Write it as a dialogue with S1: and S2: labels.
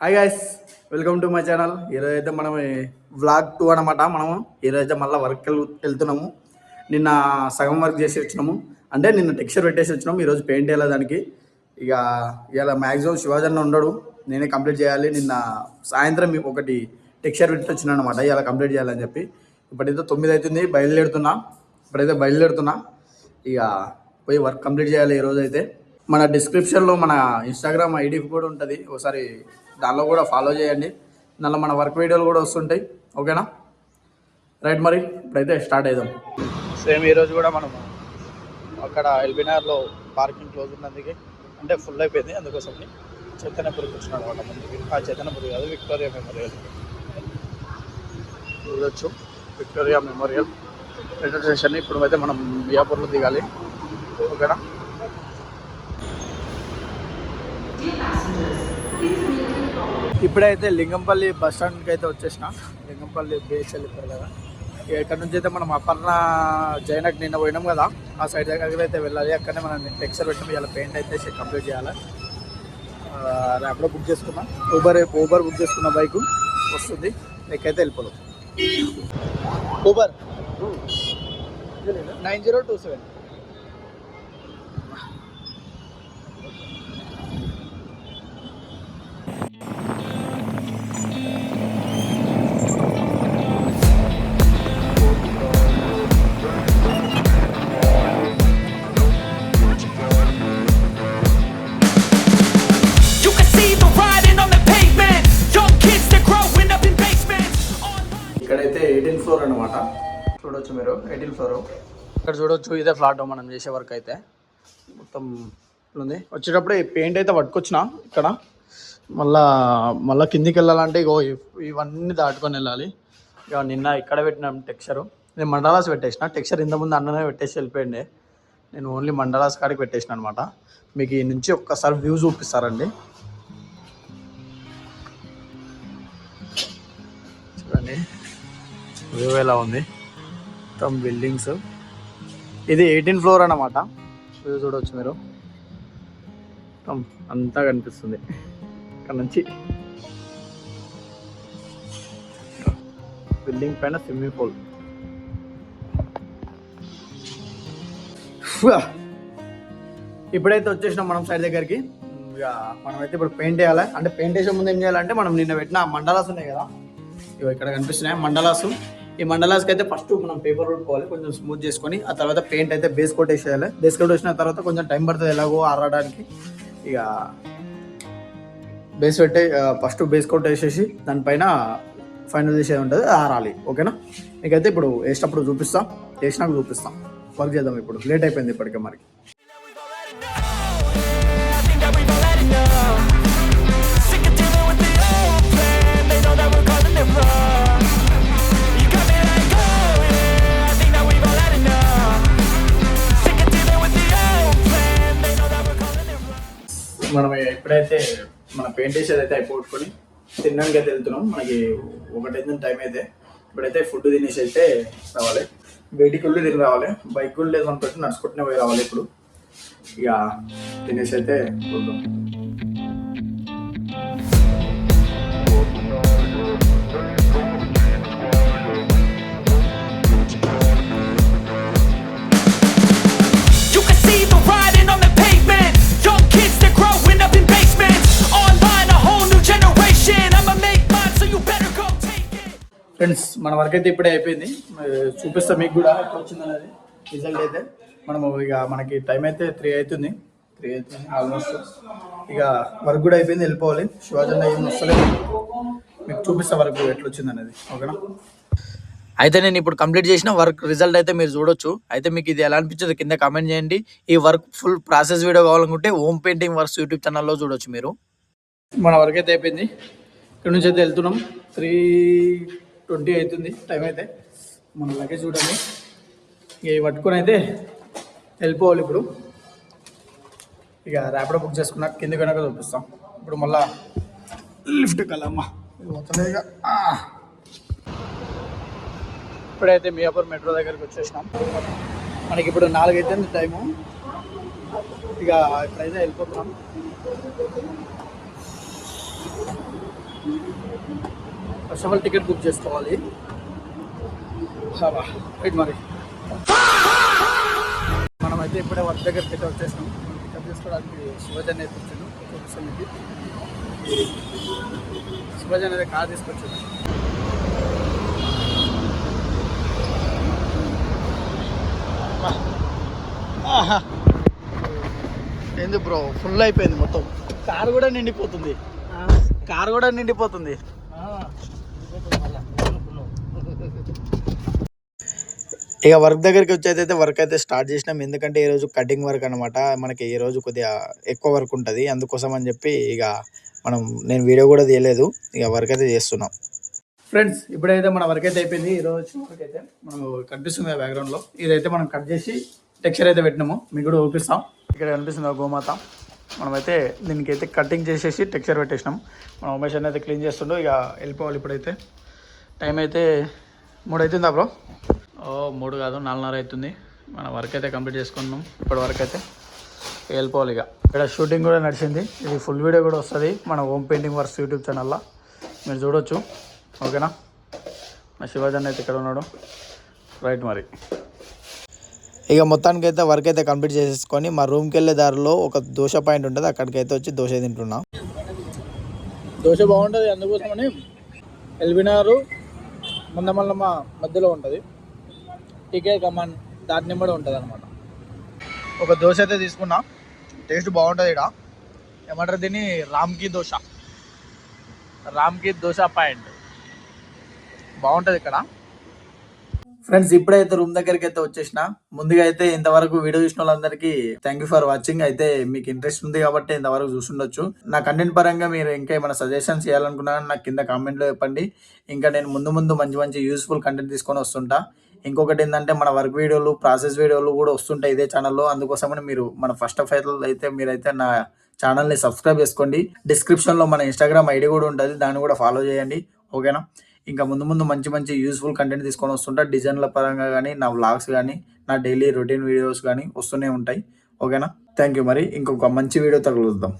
S1: Hi guys, welcome to my channel. ఈరోజు అయితే మనం వ్లాగ్ 2 అనమాట. మనము ఈరోజు అయితే మళ్ళీ వర్క్ వెళ్తున్నాము. నిన్న సగం వర్క్ చేసి వచ్చినాము, అంటే నిన్న టెక్స్చర్ పెట్టేసి వచ్చినాము. ఈరోజు పెయింట్ వేయాలి దానికి. ఇక ఇలా మ్యాక్సిమం శివాజన్న ఉండడు, నేనే కంప్లీట్ చేయాలి. నిన్న సాయంత్రం ఒకటి టెక్స్చర్ పెట్టి వచ్చినాను అనమాట, ఇలా కంప్లీట్ చేయాలని చెప్పి. ఇప్పుడైతే 9 అవుతుంది, బయలుదేరుతున్నా. ఇక పోయి వర్క్ కంప్లీట్ చేయాలి ఈరోజు అయితే. మన డిస్క్రిప్షన్లో మన ఇన్స్టాగ్రామ్ ఐడి కూడా ఉంటుంది, ఒకసారి దానిలో కూడా ఫాలో చేయండి. దానిలో మన వర్క్ వీడియోలు కూడా వస్తుంటాయి. ఓకేనా, రైట్. మరి ఇప్పుడైతే స్టార్ట్ అవుదాం. సేమ్ ఈరోజు కూడా మనం అక్కడ ఎల్బీనగర్లో పార్కింగ్ క్లోజ్ ఉన్నందుకు, అంటే ఫుల్ అయిపోయింది, అందుకోసం చైతన్యపురికి వచ్చినాడు అనమాట. ముందుకి ఆ చైతన్యపురి కాదు, విక్టోరియా మెమోరియల్ చూడొచ్చు. Victoria memorial railway station. ఇప్పుడు అయితే మనం మియాపూర్లో దిగాలి. ఓకేనా, ఇప్పుడైతే లింగంపల్లి బస్ స్టాండ్కి అయితే వచ్చేసిన. లింగంపల్లి బిహెచ్ఎల్ ఇప్పుడు కదా. ఇక్కడ నుంచి అయితే మనం అపర్ణ జైనక్ నిన్న పోయినాం కదా, ఆ సైడ్ దగ్గర అయితే వెళ్ళాలి. అక్కడనే మనం టెక్స్చర్ పెట్టాము, ఇలా పెయింట్ అయితే కంప్లీట్ చేయాలి. ర్యాపిడో బుక్ చేసుకున్నా, ఊబర్ బుక్ చేసుకున్న బైక్ వస్తుంది, ఎక్కైతే వెళ్ళిపోదాం. ఊబర్ 9027. ఇక్కడైతే 18th ఫ్లోర్ అనమాట, చూడొచ్చు మీరు. 18th ఫ్లోర్ ఇక్కడ చూడొచ్చు. ఇదే ఫ్లాట్ మనం చేసే వర్క్ అయితే మొత్తం ఉంది. వచ్చేటప్పుడు పెయింట్ అయితే పట్టుకొచ్చిన ఇక్కడ. మళ్ళీ కిందికి వెళ్ళాలంటే ఇగో ఇవన్నీ దాటుకొని వెళ్ళాలి. ఇక నిన్న ఇక్కడ పెట్టినాం టెక్స్చరు. నేను మండలాస్ పెట్టేసిన టెక్స్చర్. ఇంతకుముందు అన్ననే పెట్టేసి వెళ్ళిపోయిండే, నేను ఓన్లీ మండలాస్ కాడికి పెట్టేసిన అనమాట. మీకు ఈ నుంచి ఒక్కసారి వ్యూ చూపిస్తారండి, చూడండి వ్యూ ఎలా ఉంది. మొత్తం బిల్డింగ్స్. ఇది 18th ఫ్లోర్ అన్నమాట. వ్యూ చూడవచ్చు మీరు, మొత్తం అంతా కనిపిస్తుంది ఇక్కడ నుంచి. బిల్డింగ్ పైన స్విమ్మింగ్ పూల్. ఇప్పుడైతే వచ్చేసినాం మనం సైడ్ దగ్గరికి. ఇక మనమైతే ఇప్పుడు పెయింట్ వేయాలి. అంటే పెయింట్ వేసే ముందు ఏం చేయాలంటే, మనం నిన్న పెట్టిన మండలాస్ ఉన్నాయి కదా, ఇవి ఇక్కడ కనిపిస్తున్నాయి మండలాసు. ఈ మండలాస్కి అయితే ఫస్ట్ మనం పేపర్ కొట్టుకోవాలి, కొంచెం స్మూత్ చేసుకొని. ఆ తర్వాత పెయింట్ అయితే బేస్ కోట్ వేసేయాలి. బేస్ కోట్ వేసిన తర్వాత కొంచెం టైం పడుతుంది ఎలాగో ఆరడానికి. ఇక ఫస్ట్ బేస్ కోట్ వేసేసి దానిపైన ఫైనల్ చేసేది ఉంటుంది, ఆరాలి. ఓకేనా, మీకైతే ఇప్పుడు వేసినప్పుడు చూపిస్తాం, వేసినాక చూపిస్తాం. వర్క్ చేద్దాం. ఇప్పుడు లేట్ అయిపోయింది ఇప్పటికే మరి. మనం ఎప్పుడైతే మన పెయింట్ వేసేది అయితే అయిపోగొట్టుకొని తినడానికి అయితే వెళ్తున్నాం. మనకి 1 టైం అయితే. ఇప్పుడైతే ఫుడ్ తినేసి అయితే రావాలి. బయటికి వెళ్ళి తిని రావాలి. బైక్ కూడా లేదు అనుకుంటే నడుచుకుంటూనే పోయి రావాలి. ఇప్పుడు ఇక తినేసి అయితే చూద్దాం. ఫ్రెండ్స్, మన వర్క్ అయితే ఇప్పుడే అయిపోయింది. చూపిస్తా మీకు కూడా ఎట్లా వచ్చిందనేది రిజల్ట్ అయితే. మనము ఇక మనకి టైం అయితే 3 అవుతుంది ఆల్మోస్ట్. ఇక వర్క్ కూడా అయిపోయింది, వెళ్ళిపోవాలి. శివాజన్న ఏం వస్తలేదు, మీకు చూపిస్తా వర్క్ ఎట్లా వచ్చింది అనేది. ఓకేనా, అయితే నేను ఇప్పుడు కంప్లీట్ చేసిన వర్క్ రిజల్ట్ అయితే మీరు చూడొచ్చు. అయితే మీకు ఇది ఎలా అనిపించింది కింద కామెంట్ చేయండి. ఈ వర్క్ ఫుల్ ప్రాసెస్ వీడియో కావాలనుకుంటే ఓమ్ పెయింటింగ్ వర్క్స్ యూట్యూబ్ ఛానల్లో చూడొచ్చు మీరు. మన వర్క్ అయితే అయిపోయింది. ఇక్కడ నుంచి అయితే వెళ్తున్నాం. 3:20 అవుతుంది టైం అయితే. మన లగేజ్ చూడండి, ఇక పట్టుకొని అయితే వెళ్ళిపోవాలి. ఇప్పుడు ఇక ర్యాపిడో బుక్ చేసుకున్నా, కింద కనుక చూపిస్తాం. ఇప్పుడు మళ్ళా లిఫ్ట్ కలమ్మా పోతుంది. ఇక ఇప్పుడైతే మియాపూర్ మెట్రో దగ్గరికి వచ్చేసినాం. మనకి ఇప్పుడు 4 అవుతుంది టైము. ఇక ఇప్పుడైతే వెళ్ళిపోతున్నాం. First of all ticket book చేసుకోవాలి. రైట్ మరి మనమైతే ఇప్పుడే వర్క్ దగ్గరికి అయితే వచ్చేసినాం. పికప్ చేసుకోవడానికి శివజన్ అయితే వచ్చాడు. చూపిస్తాం మీకు. శివజన్ అయితే కార్ తీసుకొచ్చాడు. ఏంది బ్రో, ఫుల్ అయిపోయింది మొత్తం. కారు కూడా నిండిపోతుంది. ఇక వర్క్ దగ్గరికి వచ్చేదైతే వర్క్ అయితే స్టార్ట్ చేసినాం. ఎందుకంటే ఈరోజు కటింగ్ వర్క్ అనమాట. మనకి ఈరోజు కొద్దిగా ఎక్కువ వర్క్ ఉంటుంది. అందుకోసం అని చెప్పి ఇక నేను వీడియో కూడా తీయలేదు. ఇక వర్క్ అయితే చేస్తున్నాం. ఫ్రెండ్స్ ఇప్పుడైతే మన వర్క్ అయితే అయిపోయింది. ఈరోజు వర్క్ అయితే మనం కనిపిస్తుంది బ్యాక్గ్రౌండ్లో. ఇదైతే మనం కట్ చేసి టెక్స్చర్ అయితే పెట్టినాము. మీకు కూడా చూపిస్తాం. ఇక్కడ కనిపిస్తుంది గోమాత. మనమైతే దీనికైతే కటింగ్ చేసేసి టెక్స్చర్ పెట్టేసినాం. మన ఉమేష్ అయితే క్లీన్ చేస్తుండో. ఇక వెళ్ళిపోవాలి. ఇప్పుడైతే టైం అయితే 3 అవుతుందా బ్రో? 3 కాదు 4:30 అవుతుంది. మన వర్క్ అయితే కంప్లీట్ చేసుకున్నాం. ఇప్పటి వరకు అయితే వెళ్ళిపోవాలి. ఇక ఇక్కడ షూటింగ్ కూడా నడిచింది. ఇది ఫుల్ వీడియో కూడా వస్తుంది మన హోమ్ పెయింటింగ్ వర్క్స్ యూట్యూబ్ ఛానల్లో మీరు చూడొచ్చు. ఓకేనా? మా శివాజన్ అయితే ఇక్కడ ఉన్నాడు. రైట్ మరి ఇక మొత్తానికి అయితే వర్క్ అయితే కంప్లీట్ చేసేసుకొని మా రూమ్కి వెళ్ళే దారిలో ఒక దోశ పాయింట్ ఉంటుంది. అక్కడికి అయితే వచ్చి దోశ తింటున్నా. దోశ బాగుంటుంది. అందుకోసమని ఎల్బినారు మందమల్లమ్మ మధ్యలో ఉంటుంది. టీకే కమాన్ దాని నిమ్మడి ఉంటుంది అనమాట. ఒక దోశ అయితే తీసుకున్నా. టేస్ట్ బాగుంటుంది. ఇక్కడ ఏమంటారు దీన్ని, రామ్కి దోశ పాయింట్ బాగుంటుంది ఇక్కడ. ఫ్రెండ్స్ ఇప్పుడైతే రూమ్ దగ్గరికి అయితే వచ్చేసిన. ముందుగా అయితే ఇంతవరకు వీడియో చూసిన వాళ్ళందరికీ థ్యాంక్ యూ ఫర్ వాచింగ్. అయితే మీకు ఇంట్రెస్ట్ ఉంది కాబట్టి ఇంతవరకు చూస్తుండొచ్చు. నా కంటెంట్ పరంగా మీరు ఇంకా ఏమైనా సజెషన్స్ చేయాలనుకున్నా నాకు కింద కామెంట్లో చెప్పండి. ఇంకా నేను ముందు మంచి యూస్ఫుల్ కంటెంట్ తీసుకొని వస్తుంటా. ఇంకొకటి ఏంటంటే మన వర్క్ వీడియోలు, ప్రాసెస్ వీడియోలు కూడా వస్తుంటాయి ఇదే ఛానల్లో. అందుకోసమని మీరు మన ఫస్ట్ ఆఫ్ ఆల్ అయితే మీరైతే నా ఛానల్ని సబ్స్క్రైబ్ చేసుకోండి. డిస్క్రిప్షన్లో మన ఇన్స్టాగ్రామ్ ఐడి కూడా ఉంటుంది. దాన్ని కూడా ఫాలో చేయండి. ఓకేనా? ఇంకా ముందు మంచి యూస్ఫుల్ కంటెంట్ తీసుకొని వస్తుంటా. డిజైన్ల పరంగా కానీ, నా వ్లాగ్స్ కానీ, నా డైలీ రొటీన్ వీడియోస్ కానీ వస్తూనే ఉంటాయి. ఓకేనా? Thank you. మరి ఇంకొక మంచి వీడియోతో కలుద్దాం.